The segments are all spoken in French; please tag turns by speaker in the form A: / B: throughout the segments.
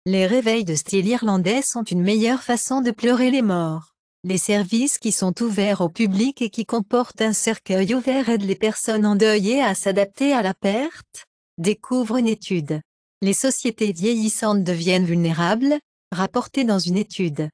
A: Les réveils de style irlandais sont une meilleure façon de pleurer les morts. Les services qui sont ouverts au public et qui comportent un cercueil ouvert aident les personnes endeuillées à s'adapter à la perte, découvre une étude. Les sociétés vieillissantes deviennent vulnérables, rapporté dans une étude.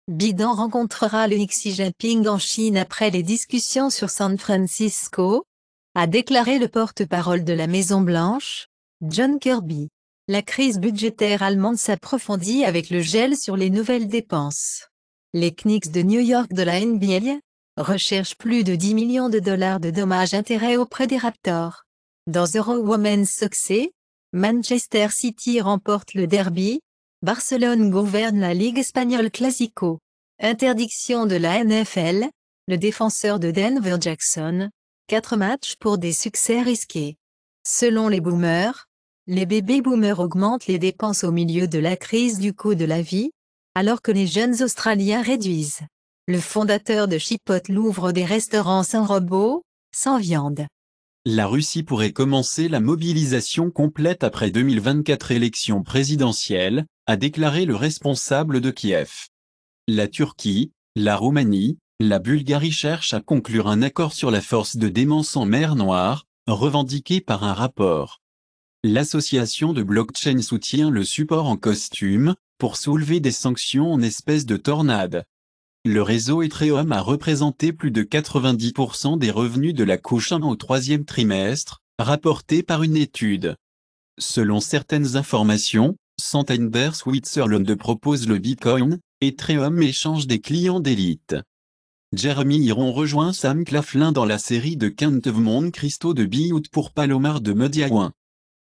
A: Biden rencontrera le Xi Jinping en Chine après les discussions sur San Francisco, a déclaré le porte-parole de la Maison-Blanche, John Kirby. La crise budgétaire allemande s'approfondit avec le gel sur les nouvelles dépenses. Les Knicks de New York de la NBA recherchent plus de 10 millions de dollars de dommages-intérêts auprès des Raptors. Dans Euro Women's Success, Manchester City remporte le derby, Barcelone gouverne la Ligue espagnole Clásico. Interdiction de la NFL, le défenseur de Denver Jackson, 4 matchs pour des succès risqués. Selon les boomers, les baby boomers augmentent les dépenses au milieu de la crise du coût de la vie, alors que les jeunes Australiens réduisent. Le fondateur de Chipotle ouvre des restaurants sans robots, sans viande.
B: La Russie pourrait commencer la mobilisation complète après 2024 élections présidentielles, a déclaré le responsable de Kiev. La Turquie, la Roumanie, la Bulgarie cherchent à conclure un accord sur la force de démence en mer Noire, revendiqué par un rapport. L'association de blockchain soutient le support en costume, pour soulever des sanctions en espèce de tornade. Le réseau Ethereum a représenté plus de 90% des revenus de la couche 1 au troisième trimestre, rapporté par une étude. Selon certaines informations, Santander Switzerland propose le Bitcoin, Ethereum échange des clients d'élite. Jeremy Iron rejoint Sam Claflin dans la série de Can't of Monte Cristo de Biout pour Palomar de Mediaoin.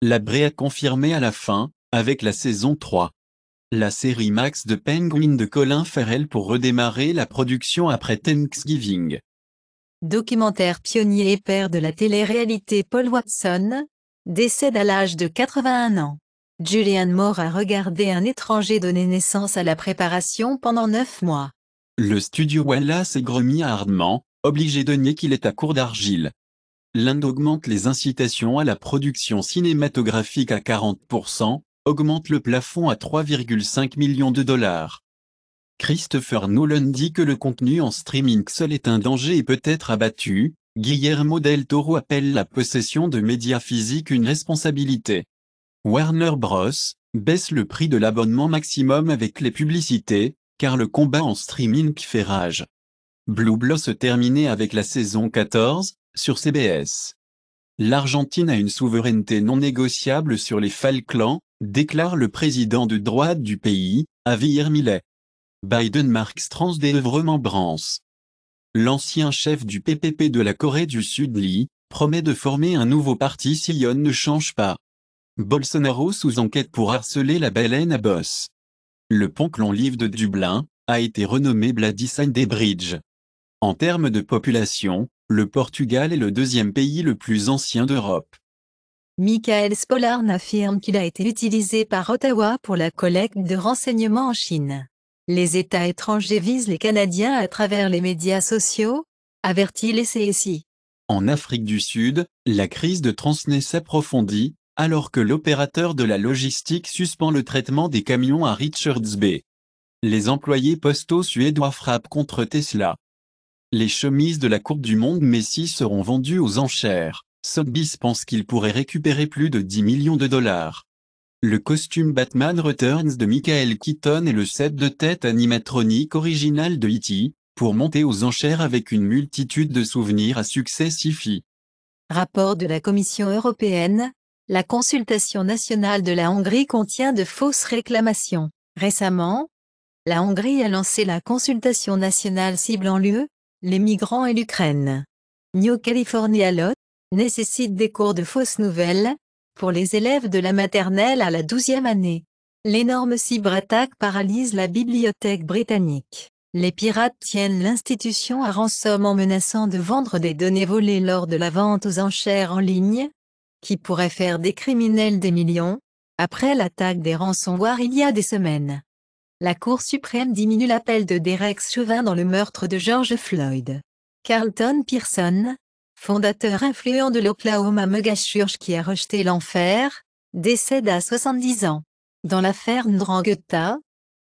B: La Brea confirmée à la fin, avec la saison 3. La série Max de Penguin de Colin Farrell pour redémarrer la production après Thanksgiving.
A: Documentaire pionnier et père de la télé-réalité Paul Watson, décède à l'âge de 81 ans. Julianne Moore a regardé un étranger donner naissance à la préparation pendant 9 mois.
B: Le studio Wallace et Gromit a ardemment, obligé de nier qu'il est à court d'argile. L'Inde augmente les incitations à la production cinématographique à 40%, augmente le plafond à 3,5 millions de dollars. Christopher Nolan dit que le contenu en streaming seul est un danger et peut être abattu. Guillermo del Toro appelle la possession de médias physiques une responsabilité. Warner Bros. Baisse le prix de l'abonnement maximum avec les publicités, car le combat en streaming fait rage. Blue Bloods se terminait avec la saison 14, sur CBS. L'Argentine a une souveraineté non négociable sur les Falklands, déclare le président de droite du pays, Javier Milei. Biden marque trans des remembrances. L'ancien chef du PPP de la Corée du Sud Lee, promet de former un nouveau parti si Lyon ne change pas. Bolsonaro sous enquête pour harceler la baleine à bosse. Le pont Live de Dublin, a été renommé Bladyside Bridge. En termes de population, le Portugal est le deuxième pays le plus ancien d'Europe.
A: Michael Spollarn affirme qu'il a été utilisé par Ottawa pour la collecte de renseignements en Chine. Les États étrangers visent les Canadiens à travers les médias sociaux, avertit les CSI.
B: En Afrique du Sud, la crise de Transnet s'approfondit, alors que l'opérateur de la logistique suspend le traitement des camions à Richards Bay. Les employés postaux suédois frappent contre Tesla. Les chemises de la Coupe du Monde Messi seront vendues aux enchères. Sotheby's pense qu'il pourrait récupérer plus de 10 millions de dollars. Le costume Batman Returns de Michael Keaton et le set de tête animatronique original de E.T., pour monter aux enchères avec une multitude de souvenirs à succès sci-fi.
A: Rapport de la Commission européenne, la consultation nationale de la Hongrie contient de fausses réclamations. Récemment, la Hongrie a lancé la consultation nationale ciblant l'UE, les migrants et l'Ukraine. New California Law nécessite des cours de fausses nouvelles pour les élèves de la maternelle à la 12e année. L'énorme cyberattaque paralyse la bibliothèque britannique. Les pirates tiennent l'institution à rançon en menaçant de vendre des données volées lors de la vente aux enchères en ligne, qui pourrait faire des criminels des millions, après l'attaque des ransomware il y a des semaines. La Cour suprême diminue l'appel de Derek Chauvin dans le meurtre de George Floyd. Carlton Pearson, fondateur influent de l'Oklahoma Megachurch qui a rejeté l'enfer, décède à 70 ans. Dans l'affaire Ndrangheta,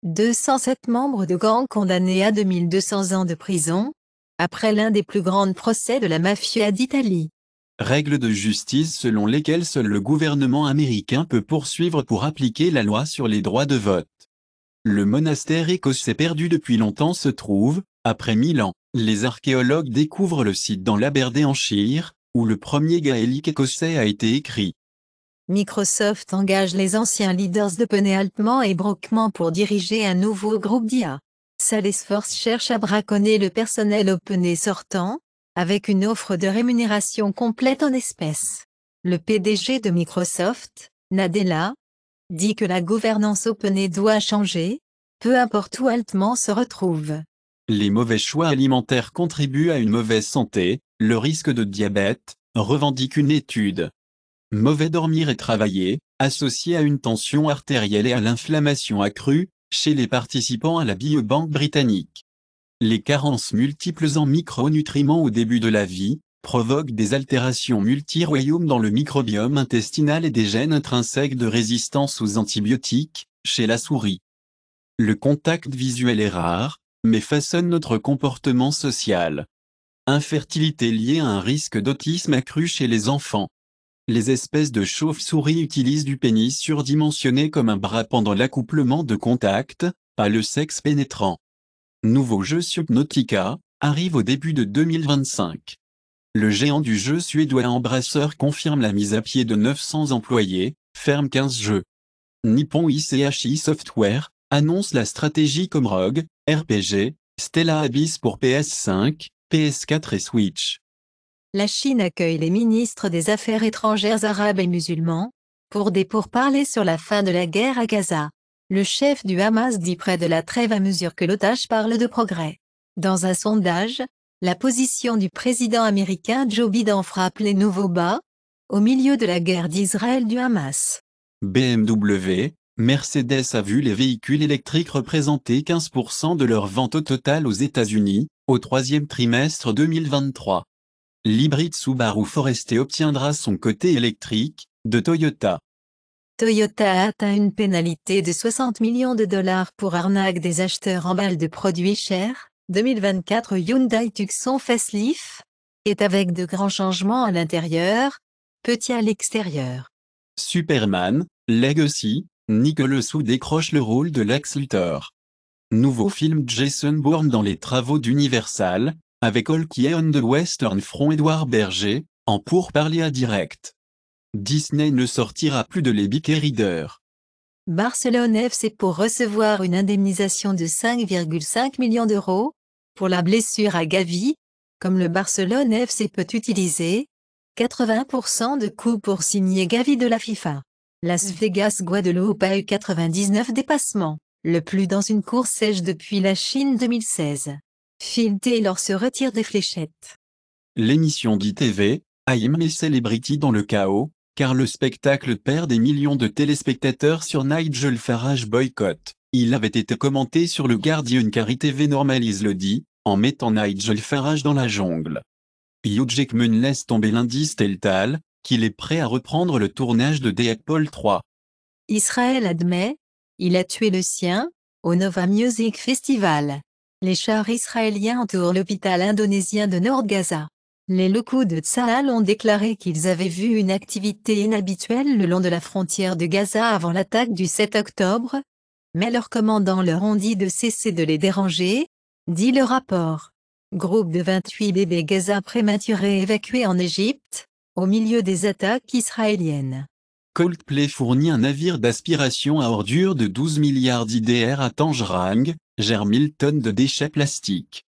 A: 207 membres de gang condamnés à 2200 ans de prison, après l'un des plus grands procès de la mafia d'Italie.
B: Règles de justice selon lesquelles seul le gouvernement américain peut poursuivre pour appliquer la loi sur les droits de vote. Le monastère écossais perdu depuis longtemps se trouve, après 1000 ans. Les archéologues découvrent le site dans l'Aberdeenshire, où le premier gaélique écossais a été écrit.
A: Microsoft engage les anciens leaders d'OpenAI Altman et Brockman pour diriger un nouveau groupe d'IA. Salesforce cherche à braconner le personnel OpenAI sortant, avec une offre de rémunération complète en espèces. Le PDG de Microsoft, Nadella, dit que la gouvernance OpenAI doit changer, peu importe où Altman se retrouve.
B: Les mauvais choix alimentaires contribuent à une mauvaise santé, le risque de diabète, revendique une étude. Mauvais dormir et travailler, associé à une tension artérielle et à l'inflammation accrue, chez les participants à la biobanque britannique. Les carences multiples en micronutriments au début de la vie, provoquent des altérations multi-royaumes dans le microbiome intestinal et des gènes intrinsèques de résistance aux antibiotiques, chez la souris. Le contact visuel est rare, mais façonne notre comportement social. Infertilité liée à un risque d'autisme accru chez les enfants. Les espèces de chauves-souris utilisent du pénis surdimensionné comme un bras pendant l'accouplement de contact, pas le sexe pénétrant. Nouveau jeu Subnautica, arrive au début de 2025. Le géant du jeu suédois Embracer confirme la mise à pied de 900 employés, ferme 15 jeux. Nippon ICHI Software annonce la stratégie comme Rogue, RPG, Stella Abyss pour PS5, PS4 et Switch.
A: La Chine accueille les ministres des Affaires étrangères arabes et musulmans, pour des pourparlers sur la fin de la guerre à Gaza. Le chef du Hamas dit près de la trêve à mesure que l'otage parle de progrès. Dans un sondage, la position du président américain Joe Biden frappe les nouveaux bas, au milieu de la guerre d'Israël du Hamas.
B: BMW, Mercedes a vu les véhicules électriques représenter 15% de leurs ventes au total aux États-Unis, au troisième trimestre 2023. L'hybride Subaru Forester obtiendra son côté électrique, de Toyota.
A: Toyota a atteint une pénalité de 60 millions de dollars pour arnaque des acheteurs en balles de produits chers. 2024 Hyundai Tucson Facelift est avec de grands changements à l'intérieur, petit à l'extérieur.
B: Superman, Legacy, Nicolas Sou décroche le rôle de Lex Luthor. Nouveau film Jason Bourne dans les travaux d'Universal, avec Hulk on the Western Front Édouard Berger, en pourparlers à direct. Disney ne sortira plus de les Biker Reader.
A: Barcelone FC pour recevoir une indemnisation de 5,5 millions d'euros, pour la blessure à Gavi, comme le Barcelone FC peut utiliser 80% de coûts pour signer Gavi de la FIFA. Las Vegas Guadeloupe a eu 99 dépassements, le plus dans une course sèche depuis la Chine 2016. Phil Taylor se retire des fléchettes.
B: L'émission d'ITV, I'm a Celebrity dans le chaos, car le spectacle perd des millions de téléspectateurs sur Nigel Farage boycott. Il avait été commenté sur le Guardian car ITV normalise le dit, en mettant Nigel Farage dans la jungle. Hugh Jackman laisse tomber l'indice Teltal, qu'il est prêt à reprendre le tournage de Deadpool 3.
A: Israël admet, il a tué le sien, au Nova Music Festival. Les chars israéliens entourent l'hôpital indonésien de Nord Gaza. Les locaux de Tsahal ont déclaré qu'ils avaient vu une activité inhabituelle le long de la frontière de Gaza avant l'attaque du 7 octobre, mais leurs commandants leur ont dit de cesser de les déranger, dit le rapport. Groupe de 28 bébés Gaza prématurés évacués en Égypte, au milieu des attaques israéliennes.
B: Coldplay fournit un navire d'aspiration à ordures de 12 milliards d'IDR à Tangerang, gère 1000 tonnes de déchets plastiques.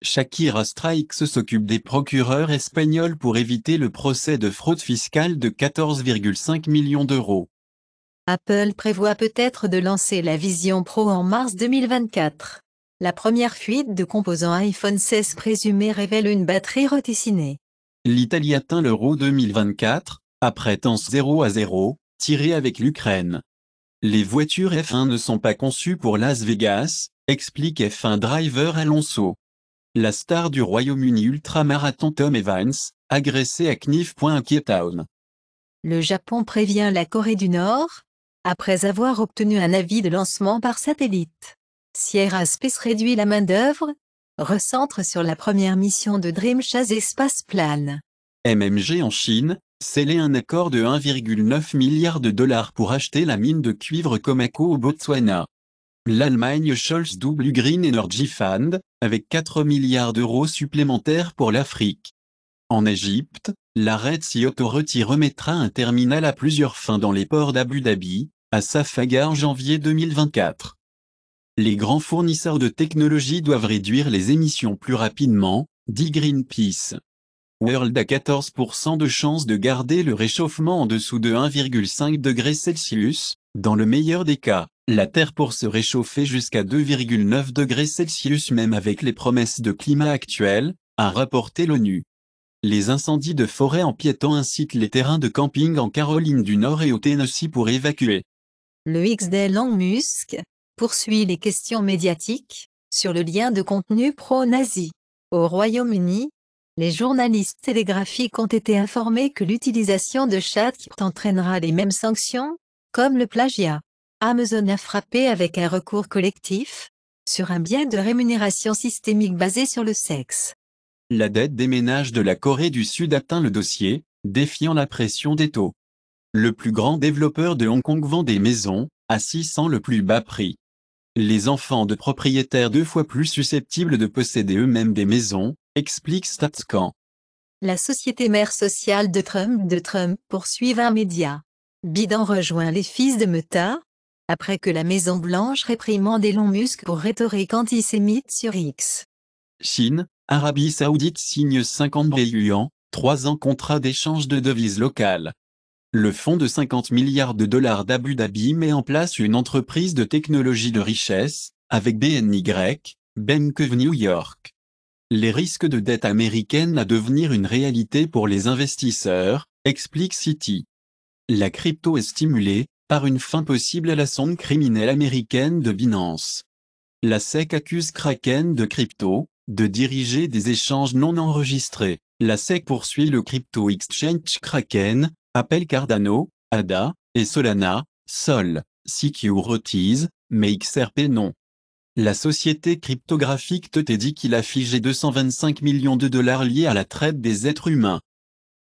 B: Shakira Strikes s'occupe des procureurs espagnols pour éviter le procès de fraude fiscale de 14,5 millions d'euros.
A: Apple prévoit peut-être de lancer la Vision Pro en mars 2024. La première fuite de composants iPhone 16 présumés révèle une batterie redessinée.
B: L'Italie atteint l'Euro 2024, après temps 0-0, tiré avec l'Ukraine. Les voitures F1 ne sont pas conçues pour Las Vegas, explique F1 driver Alonso. La star du Royaume-Uni ultramarathon Tom Evans, agressé à Knife Point à Cape Town.
A: Le Japon prévient la Corée du Nord, Après avoir obtenu un avis de lancement par satellite, Sierra Space réduit la main-d'œuvre, recentre sur la première mission de Dream Chase Space Plan.
B: MMG en Chine, scellé un accord de 1,9 milliard de dollars pour acheter la mine de cuivre Komako au Botswana. L'Allemagne Scholz double Green Energy Fund, avec 4 milliards d'euros supplémentaires pour l'Afrique. En Égypte, la Red Sea Authority remettra un terminal à plusieurs fins dans les ports d'Abu Dhabi, à Safagar janvier 2024. Les grands fournisseurs de technologie doivent réduire les émissions plus rapidement, dit Greenpeace. World a 14% de chances de garder le réchauffement en dessous de 1,5 degrés Celsius, dans le meilleur des cas, la Terre pour se réchauffer jusqu'à 2,9 degrés Celsius même avec les promesses de climat actuelles, a rapporté l'ONU. Les incendies de forêt empiétants incitent les terrains de camping en Caroline du Nord et au Tennessee pour évacuer.
A: Le X d'Elon Musk poursuit les questions médiatiques sur le lien de contenu pro-nazi. Au Royaume-Uni, les journalistes télégraphiques ont été informés que l'utilisation de ChatGPT entraînera les mêmes sanctions, comme le plagiat. Amazon a frappé avec un recours collectif sur un biais de rémunération systémique basé sur le sexe.
B: La dette des ménages de la Corée du Sud atteint le dossier, défiant la pression des taux. Le plus grand développeur de Hong Kong vend des maisons, à 600 le plus bas prix. Les enfants de propriétaires 2 fois plus susceptibles de posséder eux-mêmes des maisons, explique StatsCan.
A: La société mère sociale de Trump poursuit 20 médias. Biden rejoint les fils de Meta, après que la Maison-Blanche réprimande Elon Musk pour rhétorique antisémite sur X.
B: Chine, Arabie Saoudite signe 50 yuan, 3 ans contrat d'échange de devises locales. Le fonds de 50 milliards de dollars d'Abu Dhabi met en place une entreprise de technologie de richesse, avec BNY, Bank of New York. Les risques de dette américaine à devenir une réalité pour les investisseurs, explique Citi. La crypto est stimulée par une fin possible à la sonde criminelle américaine de Binance. La SEC accuse Kraken de crypto, de diriger des échanges non enregistrés. La SEC poursuit le crypto exchange Kraken, appelle Cardano, ADA, et Solana, Sol, Securities, mais XRP non. La société cryptographique TT dit qu'il a figé 225 millions de dollars liés à la traite des êtres humains.